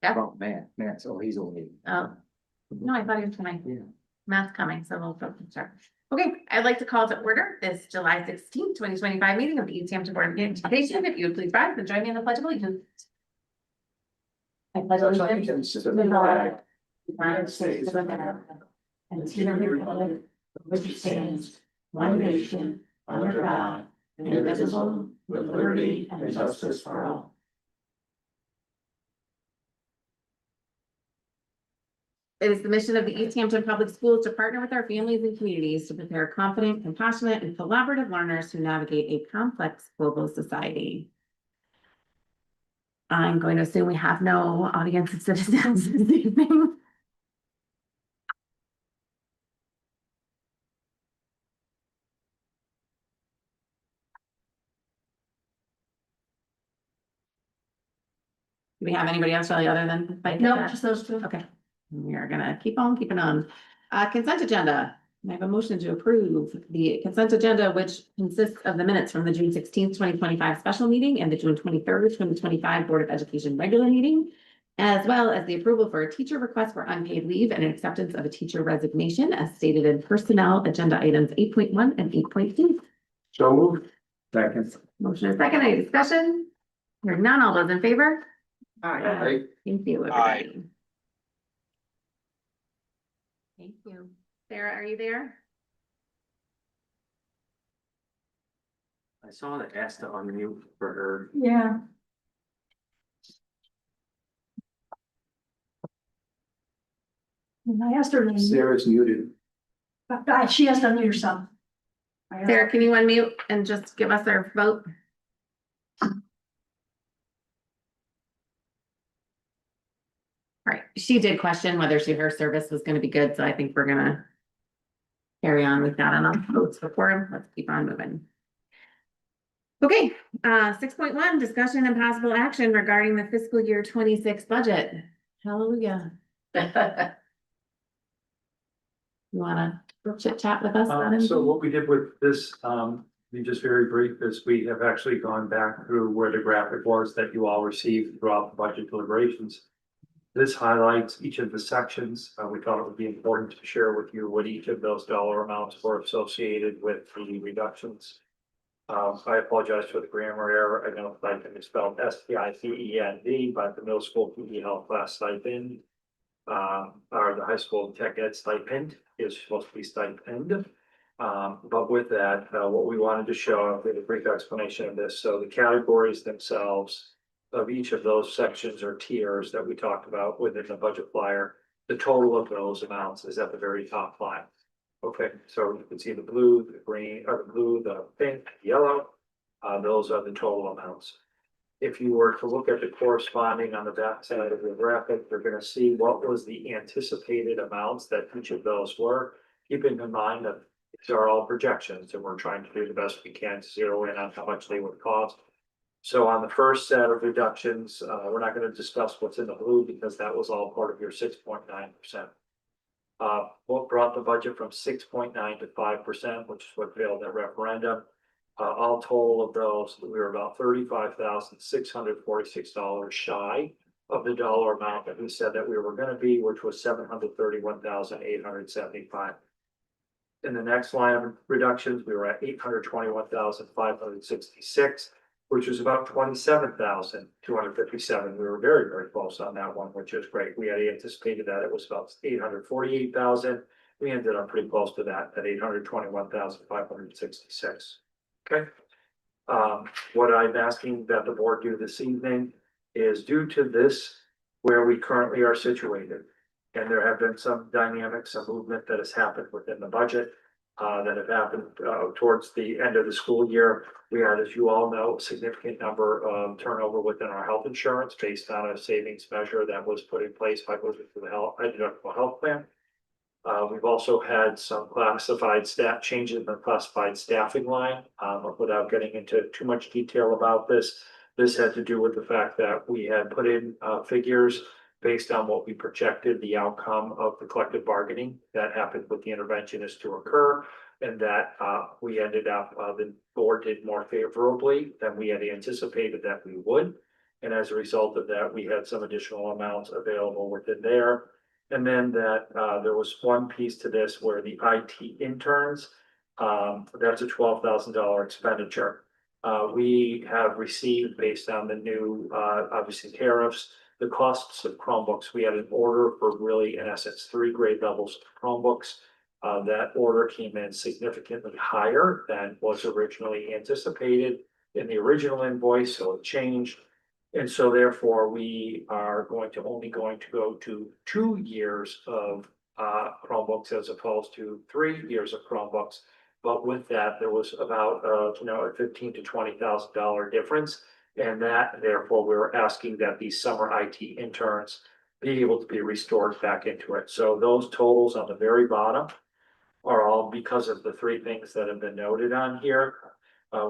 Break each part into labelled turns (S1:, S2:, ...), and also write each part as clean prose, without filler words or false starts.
S1: Yeah.
S2: Oh, man, so he's only.
S1: Oh, no, I thought he was tonight.
S2: Yeah.
S1: Math's coming, so we'll start. Okay, I'd like to call to order this July 16th, 2025 meeting of the East Hampton Board of Education. If you would please rise and join me in the Pledge of Allegiance. I pledge allegiance to the flag of the United States of America and to the republic for which it stands, one nation, under God, indivisible, with liberty and justice for all. It is the mission of the East Hampton Public Schools to partner with our families and communities to prepare confident, compassionate, and collaborative learners who navigate a complex global society. I'm going to assume we have no audience of citizens this evening. Do we have anybody else really other than?
S3: No, just those two.
S1: Okay, we are gonna keep on keeping on. Consent agenda. I have a motion to approve the consent agenda, which consists of the minutes from the June 16th, 2025 special meeting and the June 23rd, 2025 Board of Education regular meeting, as well as the approval for a teacher request for unpaid leave and acceptance of a teacher resignation as stated in personnel agenda items 8.1 and 8.2.
S2: So moved. Second.
S1: Motion is second. Any discussion? Hearing none. All those in favor?
S2: Aye.
S1: Thank you,
S4: Aye.
S1: everybody. Thank you. Sarah, are you there?
S2: I saw that asked to unmute for her.
S3: Yeah. And I asked her name,
S2: Sarah's muted.
S3: but she has to unmute herself. I asked-
S1: Sarah, can you unmute and just give us our vote? All right, she did question whether her service was gonna be good, so I think we're gonna carry on. We've got enough votes before him. Let's keep on moving. Okay, 6.1, discussion and possible action regarding the fiscal year 26 budget. Hallelujah. You wanna chit chat with us? about
S5: So
S1: anything?
S5: what we did with this, be just very brief, is we have actually gone back through where the graphic was that you all received throughout the budget deliberations. This highlights each of the sections. We thought it would be important to share with you what each of those dollar amounts were associated with the reductions. I apologize for the grammar error. I know I can spell STICEND, but the middle school PE health class stipend, or the high school tech ed stipend is supposed to be stipend. But with that, what we wanted to show, I'll give a brief explanation of this. So the categories themselves of each of those sections or tiers that we talked about within the budget flyer, the total of those amounts is at the very top line. Okay, so you can see the blue, the green, or the blue, the pink, the yellow, those are the total amounts. If you were to look at the corresponding on the back side of the graphic, you're gonna see what was the anticipated amounts that each of those were. Keeping in mind that these are all projections and we're trying to do the best we can to zero in on how much they would cost. So on the first set of reductions, we're not gonna discuss what's in the blue because that was all part of your 6.9%. What brought the budget from 6.9 to 5%, which is what failed that referendum. All total of those, we were about $35,646 shy of the dollar amount that we said that we were gonna be, which was $731,875. In the next line of reductions, we were at $821,566, which was about $27,257. We were very, very close on that one, which is great. We had anticipated that it was about $848,000. We ended up pretty close to that, at $821,566. Okay. What I'm asking that the board do this evening is due to this, where we currently are situated. And there have been some dynamics, some movement that has happened within the budget that have happened towards the end of the school year. We had, as you all know, a significant number of turnover within our health insurance based on a savings measure that was put in place by the deductible health plan. We've also had some classified staff changes in the classified staffing line. Without getting into too much detail about this, this had to do with the fact that we had put in figures based on what we projected the outcome of the collective bargaining that happened with the interventionist to occur. And that we ended up, the board did more favorably than we had anticipated that we would. And as a result of that, we had some additional amounts available within there. And then that, there was one piece to this where the IT interns, that's a $12,000 expenditure. We have received, based on the new, obviously tariffs, the costs of Chromebooks. We had an order for really, in essence, 3 grade levels of Chromebooks. That order came in significantly higher than was originally anticipated in the original invoice, so it changed. And so therefore, we are only going to go to 2 years of Chromebooks as opposed to 3 years of Chromebooks. But with that, there was about a $15,000 to $20,000 difference. And that therefore, we were asking that these summer IT interns be able to be restored back into it. So those totals on the very bottom are all because of the 3 things that have been noted on here.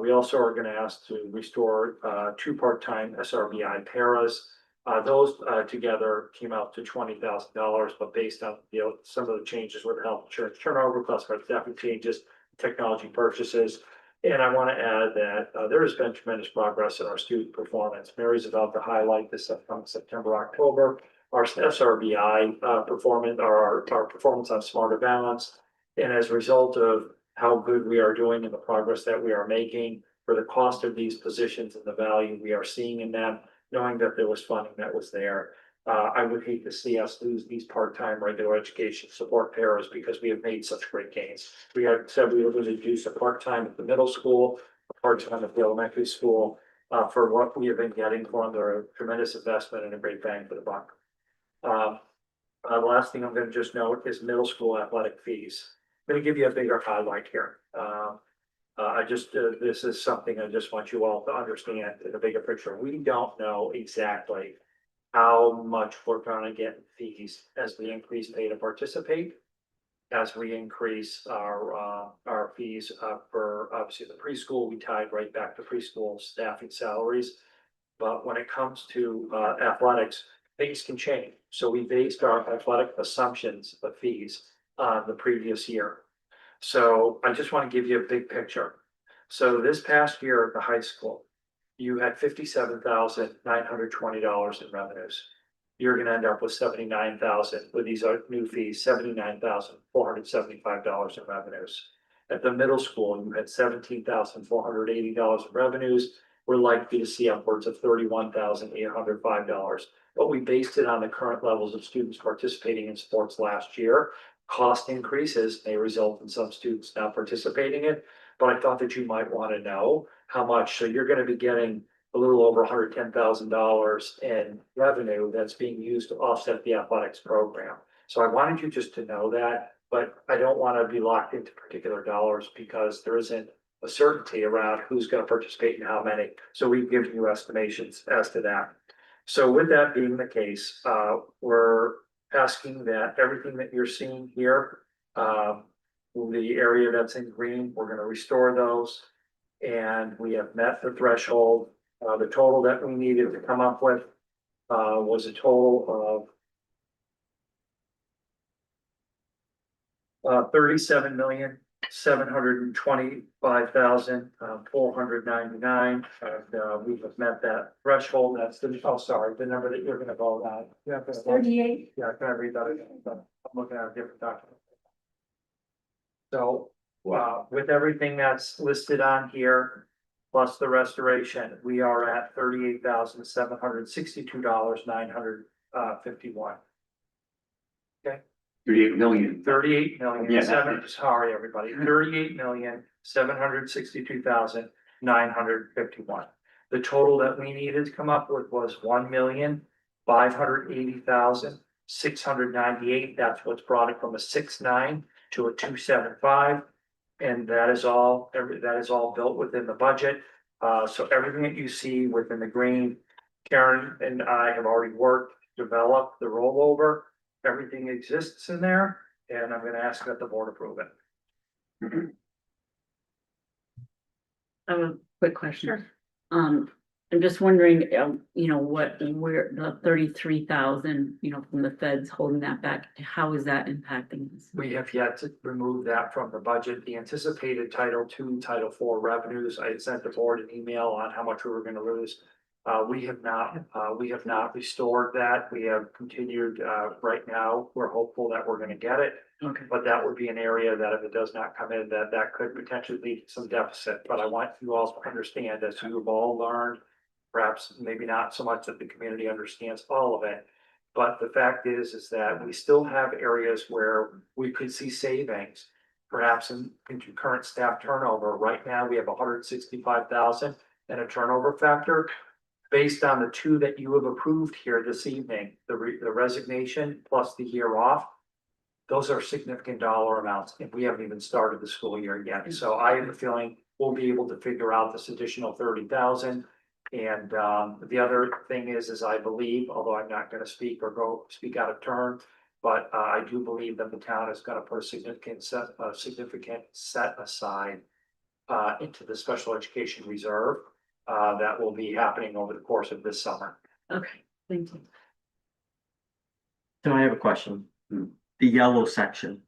S5: We also are going to ask to restore 2 part-time SRBI paras. Those together came out to $20,000, but based on some of the changes with health insurance turnover, classified staffing changes, technology purchases. And I want to add that there has been tremendous progress in our student performance. Mary's about to highlight this from September, October. Our SRBI performance, our performance on Smarter Balance. And as a result of how good we are doing and the progress that we are making for the cost of these positions and the value we are seeing in them, knowing that there was funding that was there. I would hate to see us lose these part-time regular education support paras because we have made such great gains. We had said we were going to do some part-time at the middle school, part-time at the elementary school, for what we have been getting for them. They're a tremendous investment and a great bang for the buck. The last thing I'm going to just note is middle school athletic fees. I'm going to give you a bigger highlight here. This is something I just want you all to understand in the bigger picture. We don't know exactly how much we're gonna get in fees as we increase pay to participate. As we increase our fees for obviously the preschool, we tied right back to preschool staffing salaries. But when it comes to athletics, things can change. So we based our athletic assumptions of fees on the previous year. So I just want to give you a big picture. So this past year at the high school, you had $57,920 in revenues. You're going to end up with $79,000 with these new fees, $79,475 in revenues. At the middle school, you had $17,480 in revenues. We're likely to see upwards of $31,805. But we based it on the current levels of students participating in sports last year. Cost increases may result in some students not participating in it, but I thought that you might want to know how much. So you're going to be getting a little over $110,000 in revenue that's being used to offset the athletics program. So I wanted you just to know that, but I don't want to be locked into particular dollars because there isn't a certainty around who's going to participate and how many. So we've given you estimations as to that. So with that being the case, we're asking that everything that you're seeing here, the area that's in green, we're going to restore those. And we have met the threshold. The total that we needed to come up with was a total of $37,725,499. We have met that threshold. That's the the number that you're going to vote on. Yeah,
S3: 38.
S5: yeah, can I read that again? I'm looking at a different document. So, with everything that's listed on here, plus the restoration, we are at $38,762,951.
S4: 38 million.
S5: 38,000,000,
S4: Yeah.
S5: sorry, everybody, 38,762,951. The total that we needed to come up with was 1,580,698. That's what's brought it from a 6.9 to a 2.75. And that is all built within the budget. So everything that you see within the green, Karen and I have already worked, developed the rollover. Everything exists in there, and I'm gonna ask that the board approve it.
S6: I have a quick question.
S1: Sure.
S6: I'm just wondering, where the 33,000, from the feds holding that back, how is that impacting this?
S5: We have yet to remove that from the budget. The anticipated Title II, Title IV revenues, I had sent the board an email on how much we were gonna lose. We have not restored that. We have continued, right now, we're hopeful that we're gonna get it.
S6: Okay.
S5: But that would be an area that if it does not come in, that could potentially lead to some deficit. But I want you all to understand, as you've all learned, perhaps maybe not so much that the community understands all of it. But the fact is that we still have areas where we could see savings. Perhaps in current staff turnover. Right now, we have 165,000 and a turnover factor. Based on the two that you have approved here this evening, the resignation plus the year off. Those are significant dollar amounts, and we haven't even started the school year yet. So I have a feeling we'll be able to figure out this additional 30,000. And the other thing is I believe, although I'm not gonna speak or speak out of turn, but I do believe that the town is gonna put a significant set aside into the special education reserve that will be happening over the course of this summer.
S6: Okay, thank you.
S2: So I have a question. The yellow section.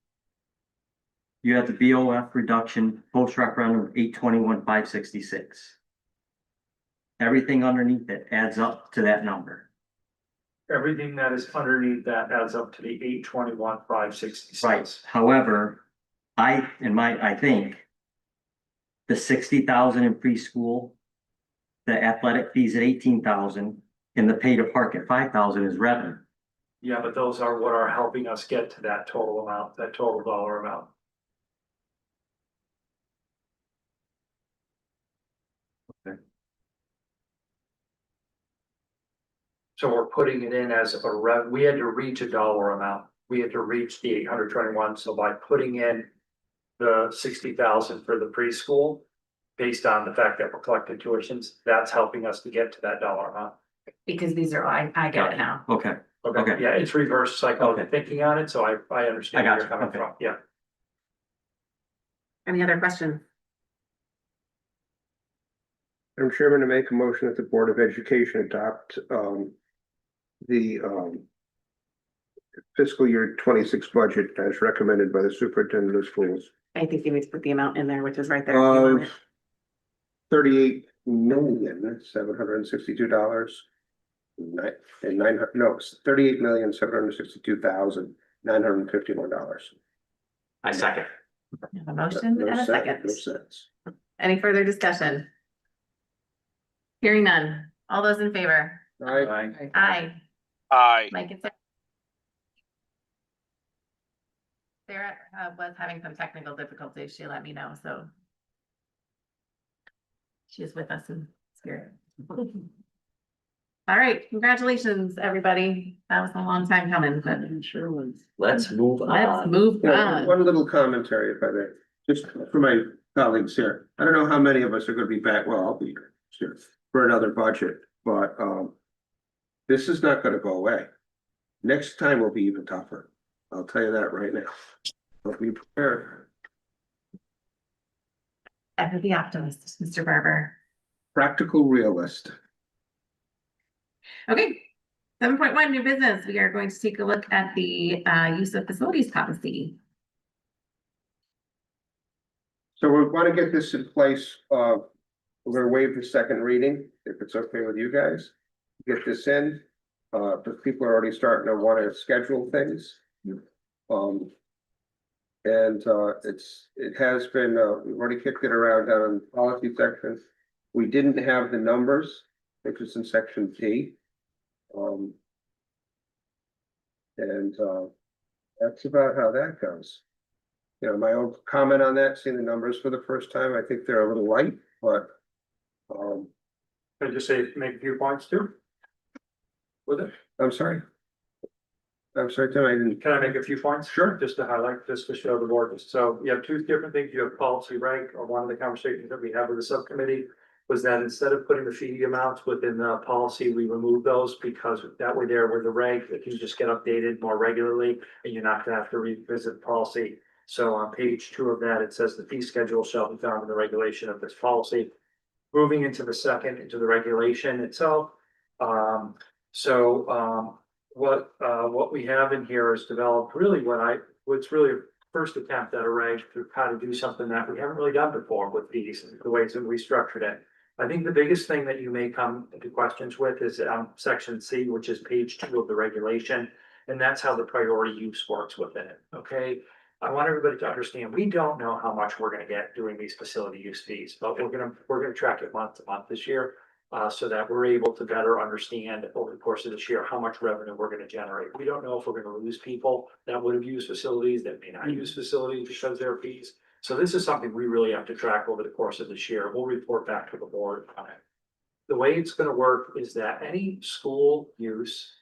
S2: You have the BOF reduction, post referendum 821,566. Everything underneath it adds up to that number.
S5: Everything that is underneath that adds up to the 821,566.
S2: Right, however, I think. The 60,000 in preschool. The athletic fees at 18,000 and the pay to park at 5,000 is revenue.
S5: Yeah, but those are what are helping us get to that total amount, that total dollar amount.
S2: Okay.
S5: So we're putting it in as we had to reach a dollar amount. We had to reach the 821, so by putting in the 60,000 for the preschool. Based on the fact that we're collecting tuitions, that's helping us to get to that dollar amount.
S1: Because these are, I get it now.
S2: Okay,
S5: Okay,
S2: Okay.
S5: yeah, it's reverse psychology
S2: Okay.
S5: thinking on it, so I understand
S2: I
S5: where
S2: got
S5: you're
S2: you.
S5: coming
S2: Okay.
S5: from, yeah.
S1: Any other questions?
S4: I'm Chairman, to make a motion that the Board of Education adopt the fiscal year 26 budget as recommended by the superintendent of schools.
S1: I think you need to put the amount in there, which is right there. if you want
S4: Of
S1: it.
S4: $38,762. $38,762,951.
S2: I second.
S1: We have a motion and a second.
S4: No sense.
S1: Any further discussion? Hearing none. All those in favor?
S4: Aye.
S1: Aye.
S7: Aye.
S1: Mike and Sarah. Sarah was having some technical difficulties. She let me know, so. She's with us in spirit. All right, congratulations, everybody. That was a long time coming, but
S6: Sure was.
S2: Let's move
S1: let's move
S4: Yeah,
S1: on.
S4: one little commentary, if I may, just for my colleagues here. I don't know how many of us are gonna be back, well, I'll be here for another budget, but this is not gonna go away. Next time will be even tougher. I'll tell you that right now. So be prepared.
S1: Ever the optimist, Mr. Barber.
S4: Practical realist.
S1: Okay, 7.1 new business. We are going to take a look at the use of facilities policy.
S4: So we want to get this in place. We're gonna waive the second reading, if it's okay with you guys. Get this in, because people are already starting to want to schedule things. And it has been, we've already kicked it around down in the policy section. We didn't have the numbers, which is in section D. And that's about how that goes. You know, my own comment on that, seeing the numbers for the first time, I think they're a little light, but
S5: Can I just say, make a few points too? With it,
S4: I'm sorry. I'm sorry, Tim, I didn't.
S5: can I make a few points? Sure. Just to highlight, just to show the board, so you have two different things, you have policy rank, or one of the conversations that we had with the subcommittee. Was that instead of putting the fee amounts within the policy, we remove those because that way there with the rank, it can just get updated more regularly. And you're not gonna have to revisit the policy. So on page 2 of that, it says the fee schedule shall be found in the regulation of this policy. Moving into the second, into the regulation itself. What we have in here is developed really what's really a first attempt at a reg to kind of do something that we haven't really done before with these, the ways that we structured it. I think the biggest thing that you may come into questions with is section C, which is page 2 of the regulation. And that's how the priority use works within it, okay? I want everybody to understand, we don't know how much we're gonna get doing these facility use fees, but we're gonna track it month to month this year. So that we're able to better understand over the course of this year, how much revenue we're gonna generate. We don't know if we're gonna lose people that would have used facilities, that may not use facilities because of their fees. So this is something we really have to track over the course of this year. We'll report back to the board on it. The way it's gonna work is that any school use,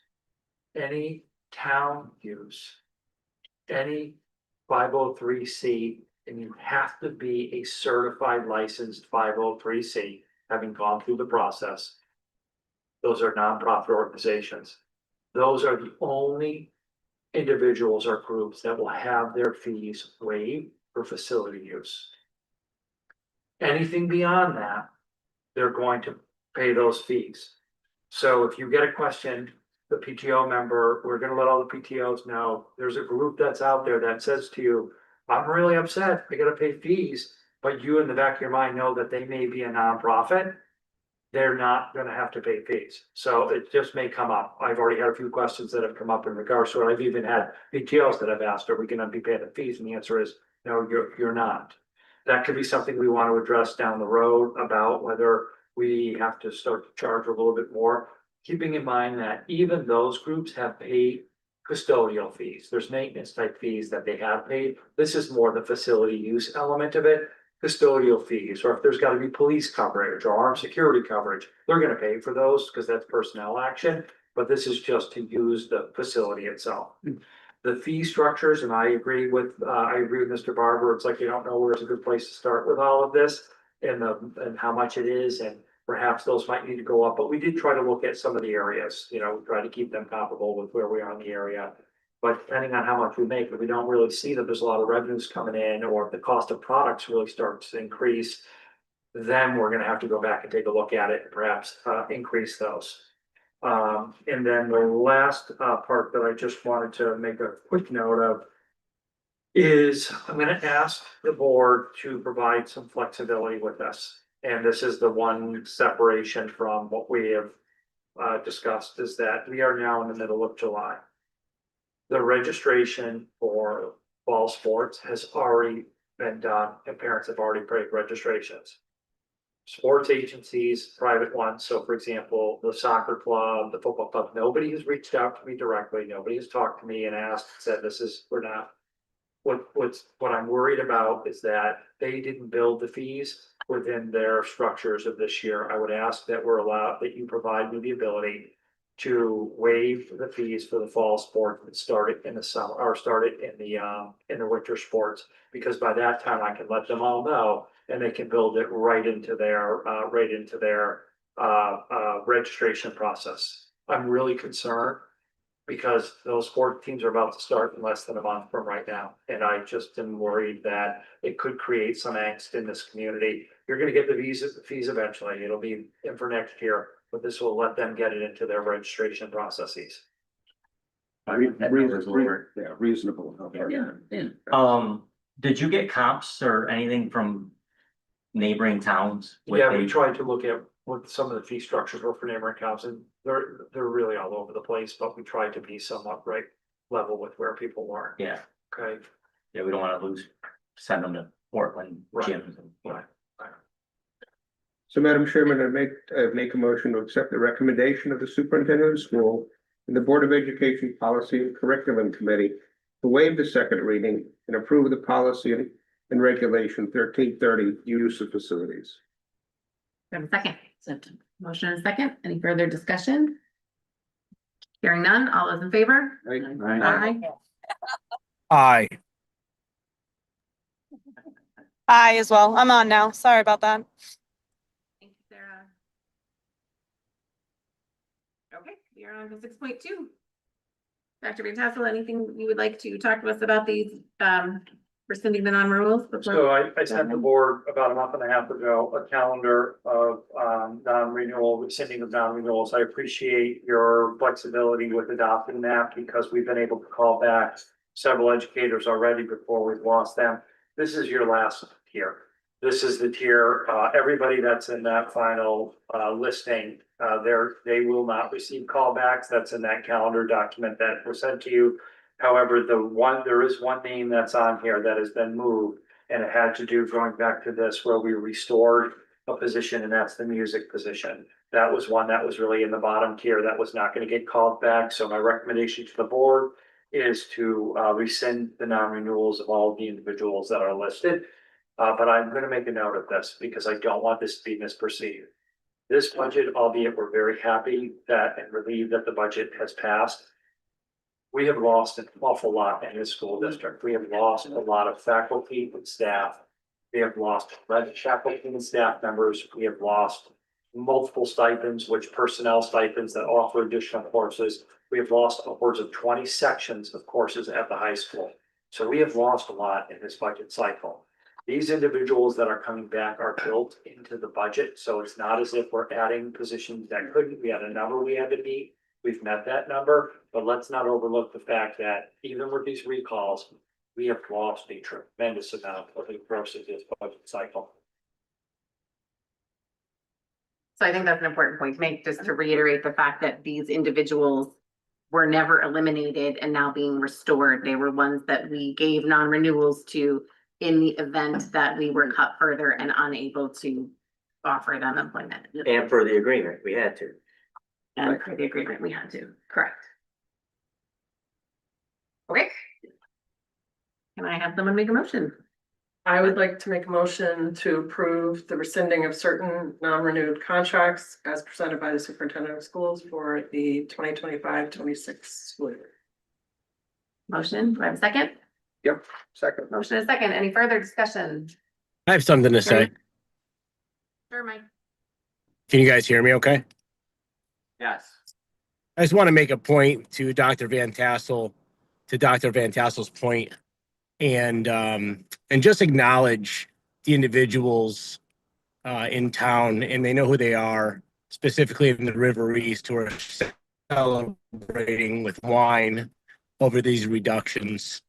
S5: any town use, any 503C, and you have to be a certified licensed 503C, having gone through the process. Those are nonprofit organizations. Those are the only individuals or groups that will have their fees waived for facility use. Anything beyond that, they're going to pay those fees. So if you get a question, the PTO member, we're gonna let all the PTOs know, there's a group that's out there that says to you, I'm really upset, I gotta pay fees, but you in the back of your mind know that they may be a nonprofit. They're not gonna have to pay fees, so it just may come up. I've already had a few questions that have come up in regards to it. I've even had PTOs that have asked, are we gonna be paying the fees? And the answer is, no, you're not. That could be something we want to address down the road about whether we have to start to charge a little bit more. Keeping in mind that even those groups have paid custodial fees. There's maintenance type fees that they have paid. This is more the facility use element of it. Custodial fees, or if there's got to be police coverage or armed security coverage, they're going to pay for those because that's personnel action. But this is just to use the facility itself. The fee structures, and I agree with Mr. Barber. It's like you don't know where's a good place to start with all of this and how much it is, and perhaps those might need to go up. But we did try to look at some of the areas, try to keep them comparable with where we are in the area. But depending on how much we make, if we don't really see that there's a lot of revenues coming in, or if the cost of products really starts to increase, then we're gonna have to go back and take a look at it and perhaps increase those. And then the last part that I just wanted to make a quick note of is I'm gonna ask the board to provide some flexibility with this. And this is the one separation from what we have discussed, is that we are now in the middle of July. The registration for fall sports has already been done and parents have already paid registrations. Sports agencies, private ones, so for example, the soccer club, the football club, nobody has reached out to me directly, nobody has talked to me and asked, said we're not. What I'm worried about is that they didn't build the fees within their structures of this year. I would ask that that you provide me the ability to waive the fees for the fall sport that started in the summer, or started in the winter sports, because by that time I can let them all know and they can build it right into their registration process. I'm really concerned because those sport teams are about to start in less than a month from right now. And I just am worried that it could create some angst in this community. You're gonna get the fees eventually. It'll be in for next year, but this will let them get it into their registration processes.
S4: Reasonable.
S6: Yeah.
S2: Did you get comps or anything from neighboring towns?
S5: Yeah, we tried to look at what some of the fee structures were for neighboring towns, and they're really all over the place, but we tried to be somewhat level with where people were.
S2: Yeah,
S5: Okay,
S2: yeah, we don't wanna send them to Portland
S5: Right.
S2: gyms.
S5: Right.
S4: So, Madam Chairman, I make a motion to accept the recommendation of the superintendent of school and the Board of Education Policy and Curriculum Committee to waive the second reading and approve the policy and regulation 1330 use of facilities.
S1: We have a second.
S6: Second.
S1: Motion and a second. Any further discussion? Hearing none, all those in favor? Aye.
S7: Aye.
S8: Aye as well. I'm on now. Sorry about that.
S1: Thank you, Sarah. Okay, we are on to 6.2. Dr. Van Tassel, anything you would like to talk to us about these, rescinding the non-rules?
S5: so I sent the board about a month and a half ago, a calendar of non-renewal, rescinding of non-renewals. I appreciate your flexibility with adopting that because we've been able to call back several educators already before we've lost them. This is your last year. This is the tier, everybody that's in that final, listing, they will not receive callbacks. That's in that calendar document that was sent to you. However, there is one name that's on here that has been moved, and it had to do going back to this where we restored a position, and that's the music position. That was one that was really in the bottom tier that was not gonna get called back. So my recommendation to the board is to, rescind the non-renewals of all of the individuals that are listed. But I'm gonna make a note of this because I don't want this to be misperceived. This budget, albeit we're very happy that and relieved that the budget has passed. We have lost an awful lot in this school district. We have lost a lot of faculty and staff. We have lost faculty and staff members. We have lost multiple stipends, which personnel stipends that offer additional courses. We have lost upwards of 20 sections of courses at the high school. So we have lost a lot in this budget cycle. These individuals that are coming back are built into the budget, so it's not as if we're adding positions that couldn't. We had a number we had to meet. We've met that number, but let's not overlook the fact that even with these recalls, we have lost a tremendous amount of the gross of this budget cycle.
S1: So I think that's an important point to make, just to reiterate the fact that these individuals were never eliminated and now being restored. They were ones that we gave non-renewals to in the event that we were cut further and unable to offer them employment.
S2: And for the agreement, we had to.
S1: And for the agreement, we had to, correct. Okay. Can I have someone make a motion?
S9: I would like to make a motion to approve the rescinding of certain non-renewed contracts as presented by the superintendent of schools for the 2025-26 school year.
S1: Motion, do I have a second?
S4: Yep, second.
S1: Motion is second. Any further discussion?
S7: I have something to say.
S1: Sure, Mike.
S7: Can you guys hear me okay?
S2: Yes.
S7: I just want to make a point to Dr. Van Tassel, to Dr. Van Tassel's point, and just acknowledge the individuals in town, and they know who they are, specifically in the River East, who are celebrating with wine over these reductions.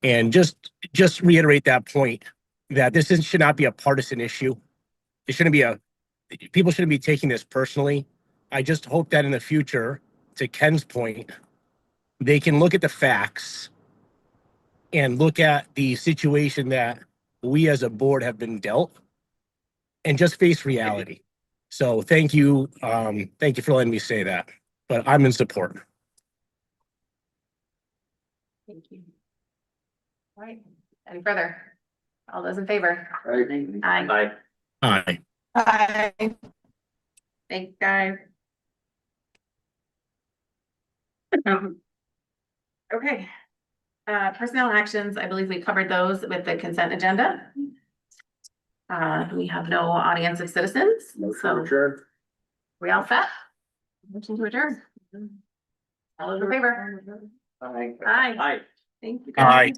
S7: And just reiterate that point, that should not be a partisan issue. It shouldn't be people shouldn't be taking this personally. I just hope that in the future, to Ken's point, they can look at the facts and look at the situation that we as a board have been dealt and just face reality. So thank you. Thank you for letting me say that, but I'm in support.
S1: Thank you. All right, any further? All those in favor?
S4: Right.
S1: Aye.
S2: Bye.
S7: Aye.
S8: Aye.
S1: Thanks, guys. Okay. Personnel actions, I believe we covered those with the consent agenda. We have no audience of citizens,
S4: Motion
S1: so
S4: adjourned.
S1: we all set? Motion to adjourn. All those in favor?
S2: Bye.
S1: Aye.
S2: Bye.
S1: Thank you. guys.
S7: Aye.